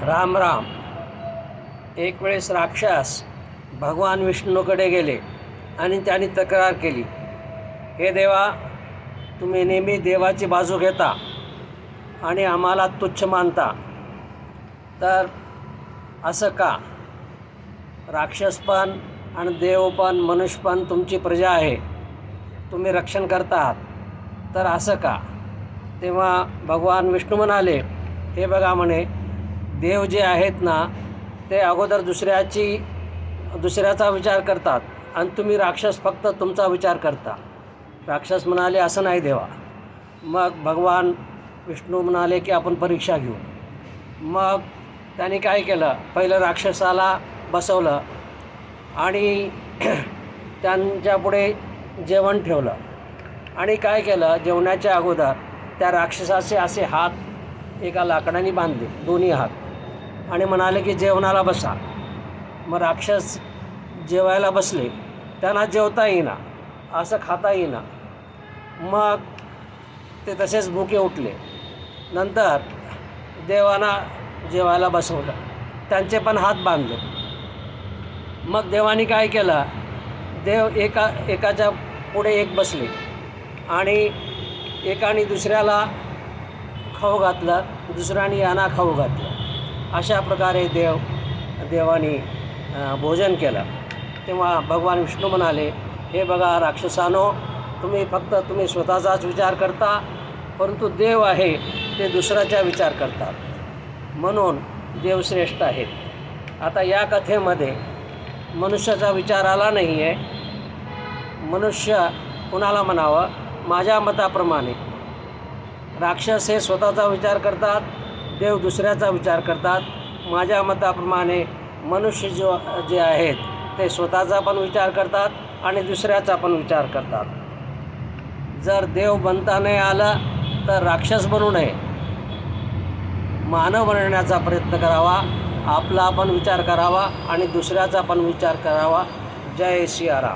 राम राम. एक वेळेस राक्षस भगवान विष्णूकडे गेले आणि त्यांनी तक्रार केली, हे देवा, तुम्ही नेहमी देवाची बाजू घेता आणि आम्हाला तुच्छ मानता, तर असं का? राक्षस पण आणि देव पण मनुष्य पण तुमची प्रजा आहे, तुम्ही रक्षण करता आहात, तर असं का? तेव्हा भगवान विष्णू म्हणाले, हे बघा म्हणे, देव जे आहेत ना ते अगोदर दुसऱ्याचा विचार करतात आणि तुम्ही राक्षस फक्त तुमचा विचार करता. राक्षस म्हणाले, असं नाही देवा. मग भगवान विष्णू म्हणाले की आपण परीक्षा घेऊ. मग त्यांनी काय केलं, पहिलं राक्षसाला बसवलं आणि त्यांच्यापुढे जेवण ठेवलं आणि काय केलं, जेवणाच्या अगोदर त्या राक्षसाचे असे हात एका लाकडाने बांधले, दोन्ही हात, आणि म्हणाले की जेवणाला बसा. मग राक्षस जेवायला बसले. त्यांना जेवता येईना, असं खाता येईना. मग ते तसेच भुके उठले. नंतर देवांना जेवायला बसवलं, त्यांचे पण हात बांधले. मग देवानी काय केलं, देव एकाच्या पुढे एक बसले आणि एकाने दुसऱ्याला खाऊ घातलं, दुसऱ्याने यांना खाऊ घातलं. अशा प्रकारे देवानी भोजन केलं. तेव्हा भगवान विष्णू म्हणाले, हे बघा राक्षसानो, तुम्ही स्वतःचाच विचार करता, परंतु देव आहे ते दुसऱ्याचा विचार करतात, म्हणून देव श्रेष्ठ आहेत. आता या कथेमध्ये मनुष्याचा विचार आला नाही आहे. मनुष्य कुणाला म्हणावं, माझ्या मताप्रमाणे राक्षस हे स्वतःचा विचार करतात, देव दुसऱ्याचा विचार करतात. माझ्या मताप्रमाणे मनुष्य जे आहेत ते स्वतःचा पण विचार करतात आणि दुसऱ्याचा पण विचार करतात. जर देव बनता नाही आलं तर राक्षस बनू नये, मानव बनण्याचा प्रयत्न करावा, आपला पण विचार करावा आणि दुसऱ्याचा पण विचार करावा. जय सियाराम.